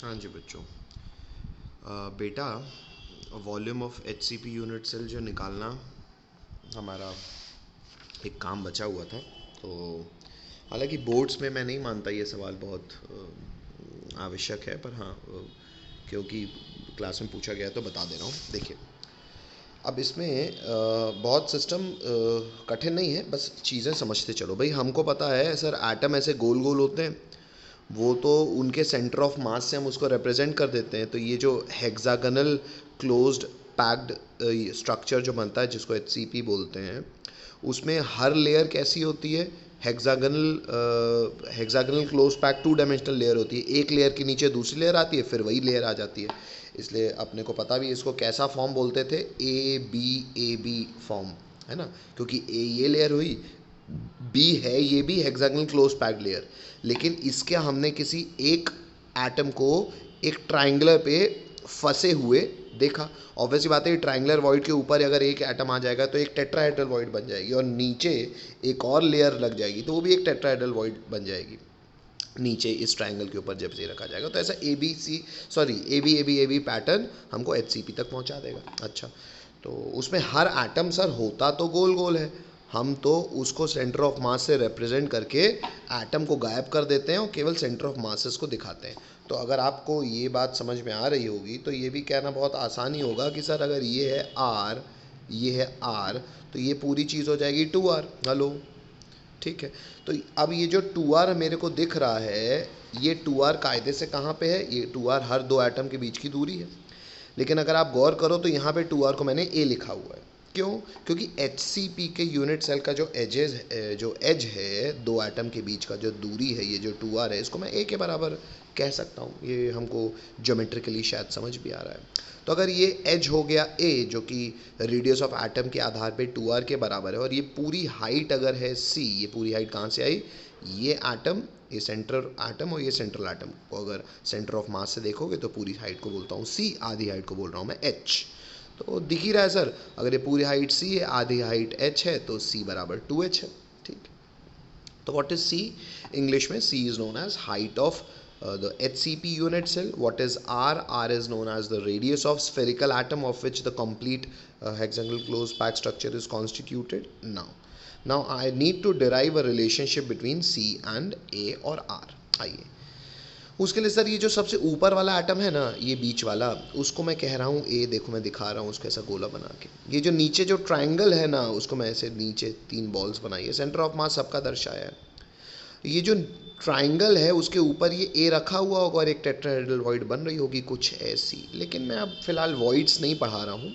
हाँ जी बच्चों। बेटा, volume of HCP unit cell जो निकालना हमारा एक काम बचा हुआ था। तो हालांकि बोर्ड्स में मैं नहीं मानता ये सवाल बहुत आवश्यक है, पर हाँ, क्योंकि क्लास में पूछा गया है तो बता दे रहा हूँ। देखिए, अब इसमें बहुत सिस्टम कठिन नहीं है, बस चीज़ें समझते चलो। भाई, हमको पता है सर, एटम ऐसे गोल गोल होते हैं, वो तो उनके सेंटर ऑफ मास से हम उसको रिप्रेजेंट कर देते हैं। तो ये जो हेक्सागनल क्लोज्ड पैक्ड स्ट्रक्चर जो बनता है, जिसको एचसीपी बोलते हैं, उसमें हर लेयर कैसी होती है? Hexagonal close pack two dimensional layer होती है। एक लेयर के नीचे दूसरी लेयर आती है, फिर वही लेयर आ जाती है। इसलिए अपने को पता भी, इसको कैसा फॉर्म बोलते थे? ए बी फॉर्म, है ना? क्योंकि ए ये लेयर हुई, बी है ये भी हेक्सागनल क्लोज पैक्ड लेयर। लेकिन इसके हमने किसी एक एटम को एक ट्राइंगुलर पे फंसे हुए देखा। ऑब्वियसली बात है, ट्राइंगुलर वॉइड के ऊपर अगर एक एटम आ जाएगा तो एक टेट्राहेड्रल वॉइड बन जाएगी, और नीचे एक और लेयर लग जाएगी तो वो भी एक टेट्राहेड्रल वॉइड बन जाएगी। नीचे इस ट्राइंगल के ऊपर जब से रखा जाएगा तो ऐसा ए बी पैटर्न हमको एच सी पी तक पहुंचा देगा। अच्छा, तो उसमें हर एटम सर होता तो गोल गोल है, हम तो उसको सेंटर ऑफ मास से रिप्रेजेंट करके एटम को गायब कर देते हैं और केवल सेंटर ऑफ मासेस को दिखाते हैं। तो अगर आपको ये बात समझ में आ रही होगी तो ये भी कहना बहुत आसानी होगा कि सर, अगर ये है आर, ये है आर, तो ये पूरी चीज़ हो जाएगी 2R। हेलो, ठीक है। तो अब ये जो 2R मेरे को दिख रहा है, ये 2R कायदे से कहाँ पे है? ये 2R हर दो एटम के बीच की दूरी है। लेकिन अगर आप गौर करो तो यहाँ पे 2R को मैंने ए लिखा हुआ है। क्यों? क्योंकि एच के यूनिट सेल का जो एज है दो एटम के बीच का, जो दूरी है, ये जो 2R है, इसको मैं ए के बराबर कह सकता हूँ। ये हमको ज्योमेट्रिकली शायद समझ भी आ रहा है। तो अगर ये एज हो गया ए, जो कि रेडियस ऑफ एटम के आधार पे 2R के बराबर है, और ये पूरी हाइट अगर है सी, ये पूरी हाइट कहाँ से आई? ये एटम, ये सेंट्रल एटम और ये सेंट्रल एटम को अगर सेंटर ऑफ मास से देखोगे तो पूरी हाइट को बोलता हूँ सी, आधी हाइट को बोल रहा हूँ मैं एच। तो दिख ही रहा है सर, अगर ये पूरी हाइट सी है, आधी हाइट एच है, तो सी बराबर 2h है। ठीक। तो व्हाट इज सी? इंग्लिश में C is known as height of the HCP unit cell. What is R? R is known as the radius of spherical atom of which the complete hexagonal closed pack structure is constituted. Now I need to derive a relationship between C and A or R. आइए, उसके लिए sir, ये जो सबसे ऊपर वाला atom है ना, ये बीच वाला, उसको मैं कह रहा हूँ ए। देखो मैं दिखा रहा हूँ उसको ऐसा गोला बना के। ये जो नीचे जो ट्राइंगल है ना, उसको मैं ऐसे नीचे 3 बॉल्स बनाई है, सेंटर ऑफ मास सबका दर्शाया है। ये जो ट्राइंगल है उसके ऊपर ये ए रखा हुआ होगा और एक टेट्राहेड्रल वॉइड बन रही होगी कुछ ऐसी। लेकिन मैं अब फिलहाल वॉइड्स नहीं पढ़ा रहा हूँ।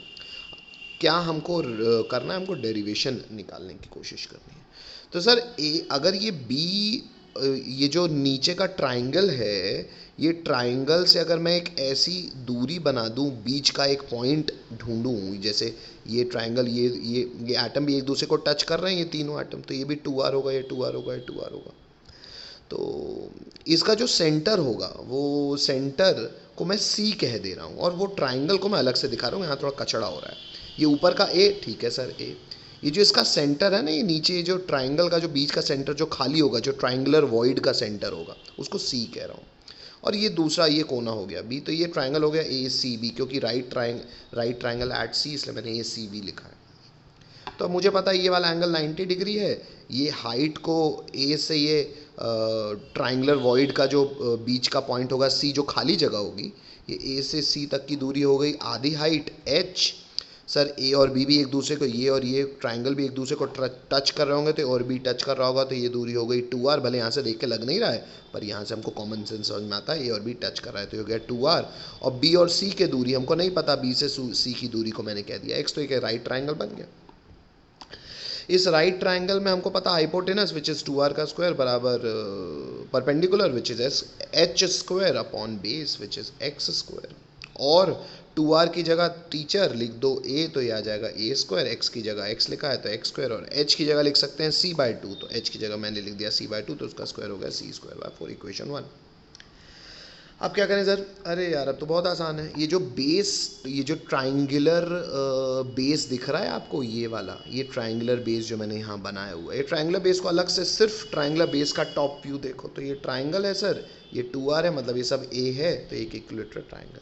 क्या हमको करना है? हमको डेरिवेशन निकालने की कोशिश करनी है। तो सर, ए अगर ये बी, ये जो नीचे का ट्राइंगल है, ये ट्राइंगल से अगर मैं एक ऐसी दूरी बना दूं, बीच का एक पॉइंट ढूंढूं, जैसे ये ट्राइंगल, ये एटम भी एक दूसरे को टच कर रहे हैं, ये तीनों एटम, तो ये भी 2R होगा, ये 2R होगा, ये 2R होगा। तो इसका जो सेंटर होगा, वो सेंटर को मैं सी कह दे रहा हूँ, और वो ट्राइंगल को मैं अलग से दिखा रहा हूँ। यहाँ थोड़ा कचड़ा हो रहा है। ये ऊपर का ए, ठीक है सर, ए। ये जो इसका सेंटर है ना, ये नीचे जो ट्राइंगल का जो बीच का सेंटर जो खाली होगा, जो ट्राइंगुलर वॉइड का सेंटर होगा, उसको सी कह रहा हूँ। और ये दूसरा, ये कोना हो गया बी, तो ये ट्राइंगल हो गया ए सी बी, क्योंकि राइट ट्राइंगल एट सी, इसलिए मैंने ए सी बी लिखा है। तो मुझे पता है ये वाला एंगल 90 डिग्री है। ये हाइट को ए से, ये ट्राइंगुलर वॉइड का जो बीच का पॉइंट होगा सी, जो खाली जगह होगी, ये ए से सी तक की दूरी हो गई आधी हाइट एच। सर, ए और बी भी एक दूसरे को, ये और ये ट्राइंगल भी एक दूसरे को टच कर रहे होंगे, तो और बी टच कर रहा होगा, तो ये दूरी हो गई 2R। भले यहाँ से देख के लग नहीं रहा है, पर यहाँ से हमको कॉमन सेंस समझ में आता है, ए और बी टच कर रहा है, तो ये हो गया 2R। और बी और सी के दूरी हमको नहीं पता, बी से सी की दूरी को मैंने कह दिया x, तो एक राइट ट्राइंगल बन गया। इस राइट ट्राइंगल में हमको पता हाइपोटेनस विच इज 2R का स्क्वायर बराबर perpendicular which is H square upon base which is x square. और 2R की जगह टीचर लिख दो a, तो ये आ जाएगा ए स्क्वायर। एक्स की जगह x लिखा है तो एक्स स्क्वायर, और h की जगह लिख सकते हैं c/2, तो h की जगह मैंने लिख दिया c/2, तो उसका स्क्वायर हो गया c²/4, इक्वेशन 1। अब क्या करें सर? अरे यार, अब तो बहुत आसान है। ये जो बेस, ये जो ट्राइंगुलर बेस दिख रहा है आपको, ये वाला, ये ट्राइंगुलर बेस जो मैंने यहाँ बनाया हुआ है, ये ट्राइंगुलर बेस को अलग से, सिर्फ ट्राइंगुलर बेस का टॉप व्यू देखो, तो ये ट्राइंगल है सर, ये 2r है, मतलब ये सब a है, तो एक इक्विलेटरल ट्राइंगल है।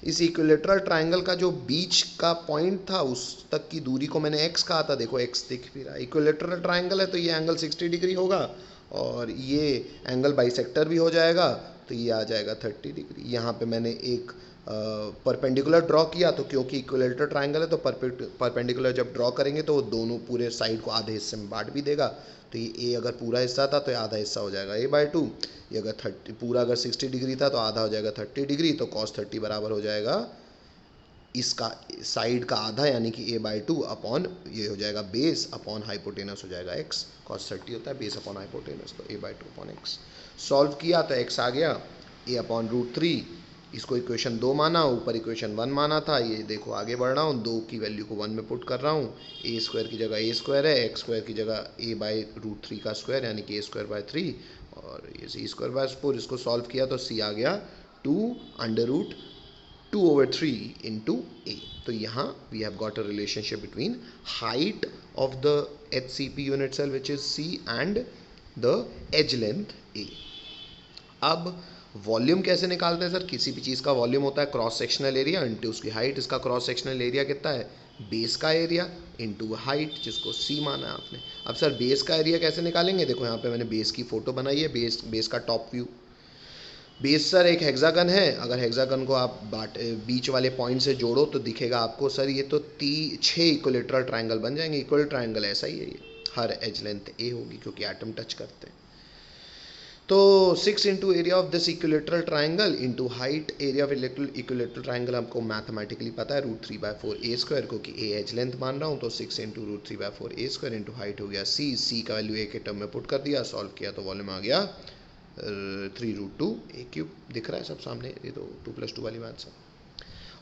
इस इक्विलेटरल ट्राइंगल का जो बीच का पॉइंट था उस तक की दूरी को मैंने x कहा था, देखो x दिख भी रहा है। इक्विलेटरल ट्राइंगल है तो ये एंगल 60 डिग्री होगा और ये एंगल बाइसेक्टर भी हो जाएगा, तो ये आ जाएगा 30 डिग्री। यहाँ पे मैंने एक परपेंडिकुलर ड्रॉ किया, तो क्योंकि इक्विलेटरल ट्राइंगल है तो परपेंडिकुलर जब ड्रॉ करेंगे तो वो दोनों पूरे साइड को आधे हिस्से में बांट भी देगा। तो ये ए अगर पूरा हिस्सा था तो ये आधा हिस्सा हो जाएगा a/2। ये अगर 30 पूरा अगर 60 डिग्री था तो आधा हो जाएगा 30 डिग्री, तो cos 30 बराबर हो जाएगा इसका साइड का आधा यानी कि a/2 अपॉन ये हो जाएगा बेस अपॉन हाइपोटेनस हो जाएगा x। cos 30 होता है बेस अपॉन हाइपोटेनस, तो a/2 अपॉन x। सॉल्व किया तो x आ गया a/√3। इसको इक्वेशन 2 माना, ऊपर इक्वेशन 1 माना था। ये देखो आगे बढ़ रहा हूँ, 2 की वैल्यू को 1 में पुट कर रहा हूँ। a² की जगह a² है, x² की जगह a/√3 का स्क्वायर यानी कि a²/3 और ये c²/4। इसको सॉल्व किया तो c आ गया 2√2/3 into a। तो यहाँ we have got a relationship between height of the HCP unit cell which is c and the edge length a। अब वॉल्यूम कैसे निकालते हैं सर? किसी भी चीज़ का वॉल्यूम होता है क्रॉस सेक्शनल एरिया इंटू उसकी हाइट। इसका क्रॉस सेक्शनल एरिया कितना है? बेस का एरिया इंटू हाइट, जिसको सी माना है आपने। अब सर बेस का एरिया कैसे निकालेंगे? देखो यहाँ पे मैंने बेस की फोटो बनाई है, बेस का टॉप व्यू। बेस सर एक हेक्सागन है, अगर हेक्सागन को आप बीच वाले पॉइंट से जोड़ो तो दिखेगा आपको सर ये तो 6 इक्विलेटरल ट्राइंगल बन जाएंगे। इक्वल ट्राइंगल ऐसा ही है ये, हर एज लेंथ ए होगी क्योंकि एटम टच करते हैं। तो 6 into area of this equilateral triangle into height area of equilateral triangle हमको मैथमेटिकली पता है √3/4 क्योंकि ए एज लेंथ मान रहा हूँ, तो 6 इंटू √3/4 इंटू हाइट हो गया सी का वैल्यू ए के टर्म में पुट कर दिया, सॉल्व किया तो वॉल्यूम आ गया 3√2a³ दिख रहा है सब सामने, ये तो 2+2 वाली बात सब।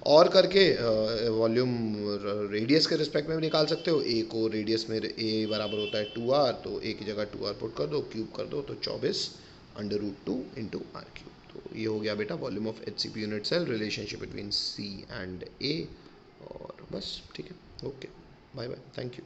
और करके वॉल्यूम रेडियस के रिस्पेक्ट में भी निकाल सकते हो। ए को रेडियस में ए बराबर होता है 2r, तो ए की जगह 2r पुट कर दो, क्यूब कर दो तो 24√2 इंटू r³। तो ये हो गया बेटा volume of HCP unit cell, relationship between C and A। और बस ठीक है, okay, bye bye, thank you.